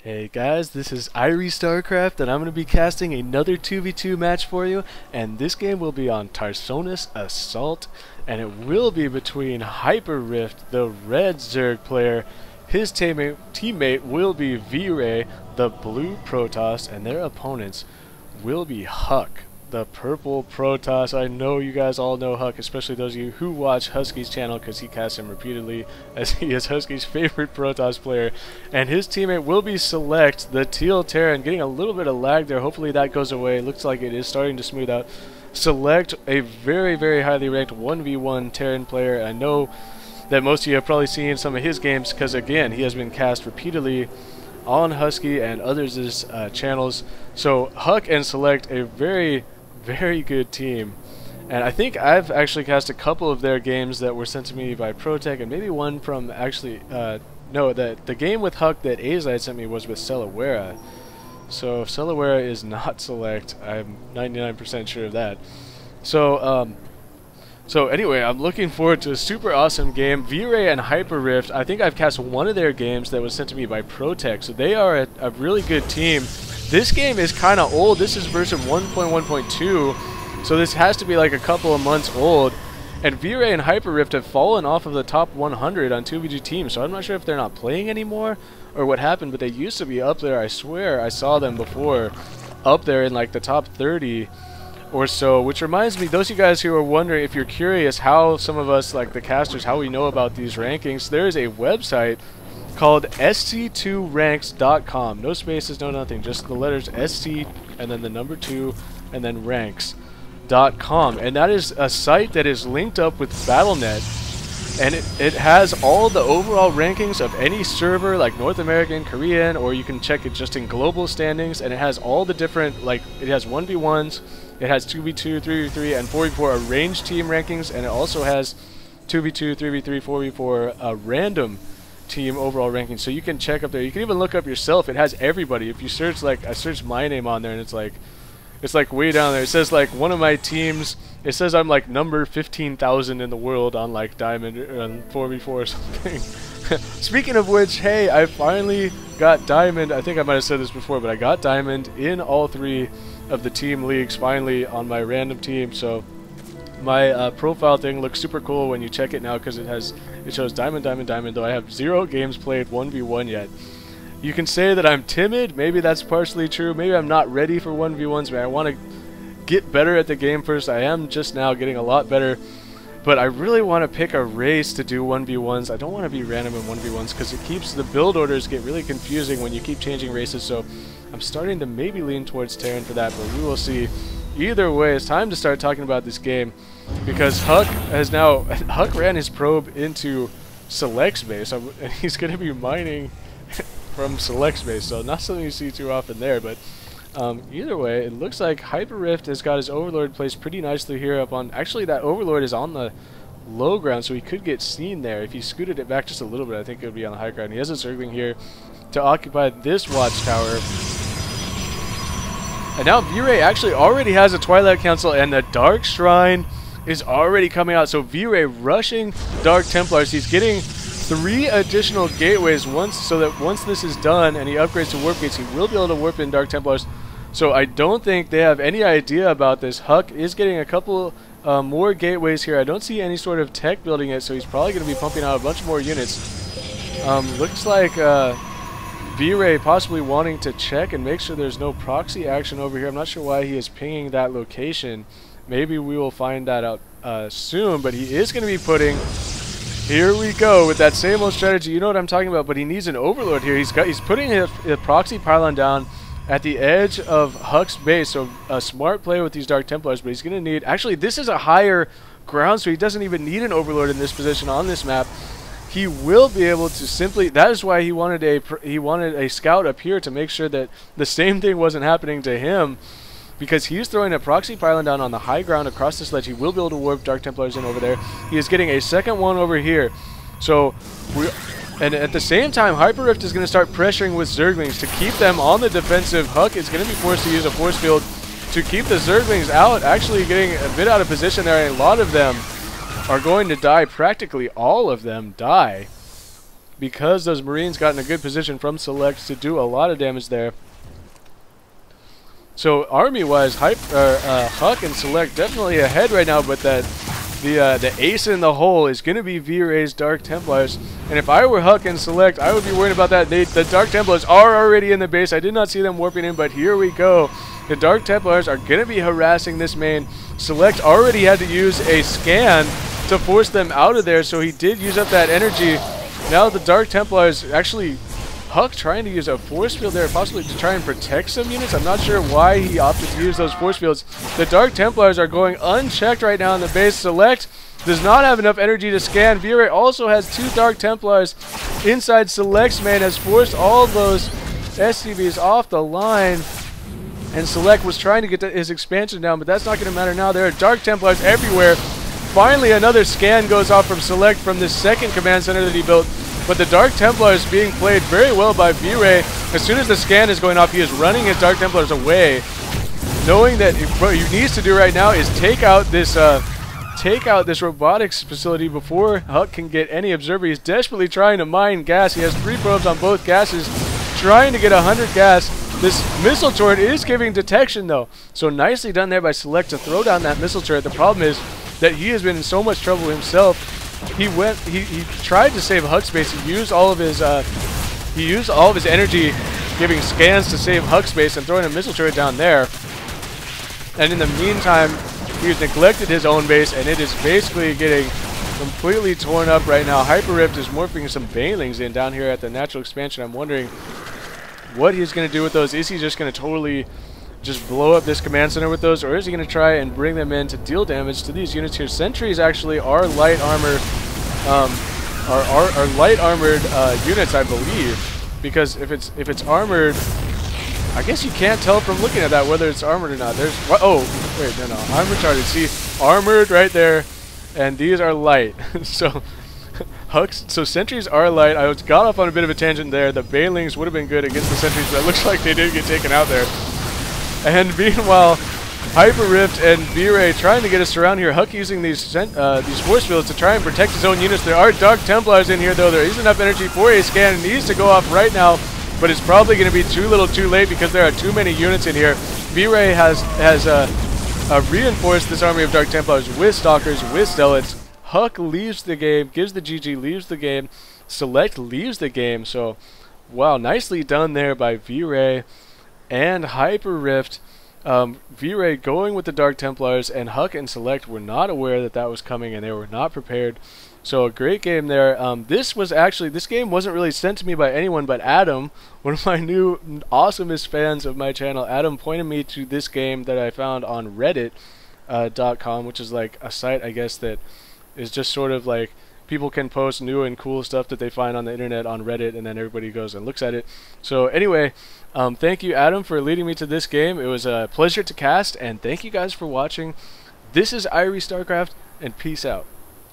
Hey guys, this is Irie StarCraft and I'm going to be casting another 2v2 match for you, and this game will be on Tarsonis Assault, and it will be between hyperrift, the red Zerg player. His teammate will be Vray, the blue Protoss, and their opponents will be HuK, the purple Protoss. I know you guys all know HuK, especially those of you who watch Husky's channel, because he casts him repeatedly, as he is Husky's favorite Protoss player. And his teammate will be SeleCT, the teal Terran. Getting a little bit of lag there. Hopefully that goes away. It looks like it is starting to smooth out. SeleCT, a very, very highly ranked 1v1 Terran player. I know that most of you have probably seen some of his games, because again, he has been cast repeatedly on Husky and others' channels. So HuK and SeleCT, a very, very good team. And I think I've actually cast a couple of their games that were sent to me by ProTech, and maybe one from actually no, the game with HuK that Azide sent me was with SeleCT. So if SeleCT is not SeleCT, I'm 99% sure of that. So anyway, I'm looking forward to a super awesome game. Vray and hyperrift, I think I've cast one of their games that was sent to me by ProTech, so they are a really good team. This game is kind of old. This is version 1.1.2, so this has to be like a couple of months old. And Vray and hyperrift have fallen off of the top 100 on 2v2 teams, so I'm not sure if they're not playing anymore or what happened, but they used to be up there. I swear I saw them before up there in like the top 30 or so, which reminds me, those of you guys who are wondering, if you're curious how some of us, like the casters, how we know about these rankings, there is a website called SC2ranks.com. No spaces, no nothing, just the letters SC and then the number 2 and then ranks.com. And that is a site that is linked up with Battle.net, and it has all the overall rankings of any server, like North American, Korean, or you can check it just in global standings, and it has all the different, like, it has 1v1s, it has 2v2, 3v3, and 4v4 arranged team rankings, and it also has 2v2, 3v3, 4v4 random team overall rankings. So you can check up there. You can even look up yourself. It has everybody. If you search, like, I searched my name on there, and it's like way down there. It says like one of my teams, it says I'm like number 15,000 in the world on like Diamond on 4v4 or something. Speaking of which, hey, I finally got Diamond. I think I might have said this before, but I got Diamond in all 3 of the team leagues finally on my random team. So my profile thing looks super cool when you check it now, because it shows Diamond, Diamond, Diamond, though I have 0 games played 1v1 yet. You can say that I'm timid. Maybe that's partially true. Maybe I'm not ready for 1v1s, but I want to get better at the game first. I am just now getting a lot better, but I really want to pick a race to do 1v1s. I don't want to be random in 1v1s, because it keeps the build orders get really confusing when you keep changing races. So I'm starting to maybe lean towards Terran for that, but we will see. Either way, it's time to start talking about this game, because HuK ran his probe into SeleCT's base, and he's going to be mining from SeleCT's base, so not something you see too often there. But either way, it looks like hyperrift has got his overlord placed pretty nicely here up on, actually that overlord is on the low ground, so he could get seen there. If he scooted it back just a little bit, I think it would be on the high ground. He has a Zergling here to occupy this watchtower. And now Vray actually already has a Twilight Council, and the Dark Shrine is already coming out. So Vray rushing Dark Templars. He's getting 3 additional gateways so that once this is done and he upgrades to warp gates, he will be able to warp in Dark Templars. So I don't think they have any idea about this. HuK is getting a couple more gateways here. I don't see any sort of tech building it, so he's probably going to be pumping out a bunch more units. Looks like Vray possibly wanting to check and make sure there's no proxy action over here. I'm not sure why he is pinging that location. Maybe we will find that out soon, but he is going to be putting... Here we go with that same old strategy. You know what I'm talking about, but he needs an overlord here. He's putting a proxy pylon down at the edge of HuK's base, so a smart play with these Dark Templars, but he's going to need... Actually, this is a higher ground, so he doesn't even need an overlord in this position on this map. He will be able to simply... That is why he wanted a scout up here, to make sure that the same thing wasn't happening to him, because he's throwing a proxy pylon down on the high ground across this ledge. He will be able to warp Dark Templars in over there. He is getting a second one over here. So, and at the same time, hyperrift is going to start pressuring with Zerglings to keep them on the defensive. HuK is going to be forced to use a force field to keep the Zerglings out, actually getting a bit out of position there. A lot of them are going to die. Practically all of them die. because those Marines got in a good position from SeleCT to do a lot of damage there. So army-wise, HuK and SeleCT definitely ahead right now, but the ace in the hole is going to be Vray's Dark Templars. And if I were HuK and SeleCT, I would be worried about that. The Dark Templars are already in the base. I did not see them warping in, but here we go. The Dark Templars are going to be harassing this main. SeleCT already had to use a scan to force them out of there, so he did use up that energy. Now the Dark Templars, actually HuK trying to use a force field there, possibly to try and protect some units. I'm not sure why he opted to use those force fields. The Dark Templars are going unchecked right now in the base. SeleCT does not have enough energy to scan. Vray also has 2 Dark Templars inside SeleCT's main, has forced all those SCVs off the line. And SeleCT was trying to get his expansion down, but that's not going to matter now. There are Dark Templars everywhere. Finally, another scan goes off from SeleCT from this second command center that he built. But the Dark Templars being played very well by Vray. As soon as the scan is going off, he is running his Dark Templars away, knowing that what he needs to do right now is take out this robotics facility before HuK can get any observer. He's desperately trying to mine gas. He has 3 probes on both gases, trying to get 100 gas. This missile turret is giving detection though, so nicely done there by SeleCT to throw down that missile turret. The problem is that he has been in so much trouble himself. He tried to save HuK space. He used all of his energy giving scans to save HuK space and throwing a missile turret down there. And in the meantime, he's neglected his own base, and it is basically getting completely torn up right now. Hyperrift is morphing some banelings in down here at the natural expansion. I'm wondering what he's going to do with those. Is he just going to totally just blow up this command center with those, or is he going to try and bring them in to deal damage to these units here? Sentries actually are light armor, are light armored units, I believe, because if it's armored, I guess you can't tell from looking at that whether it's armored or not. There's oh wait, no, I'm retarded. See, armored right there, and these are light. So sentries are light. I got off on a bit of a tangent there. The banelings would have been good against the sentries, but it looks like they did get taken out there. And meanwhile, hyperrift and Vray trying to get us around here. HuK using these force fields to try and protect his own units. There are Dark Templars in here, though. There is enough energy for a scan. It needs to go off right now, but it's probably going to be too little too late because there are too many units in here. Vray has reinforced this army of Dark Templars with Stalkers, with Zealots. HuK leaves the game, gives the GG, leaves the game. SeleCT leaves the game. So, wow, nicely done there by Vray and hyperrift. Vray going with the Dark Templars, and HuK and SeleCT were not aware that that was coming, and they were not prepared. So a great game there. This game wasn't really sent to me by anyone but Adam, one of my new awesomest fans of my channel. Adam pointed me to this game that I found on Reddit.com, which is like a site, I guess, that is just sort of like people can post new and cool stuff that they find on the internet on Reddit, and then everybody goes and looks at it. So anyway, thank you, Adam, for leading me to this game. It was a pleasure to cast, and thank you guys for watching. This is Irie StarCraft, and peace out.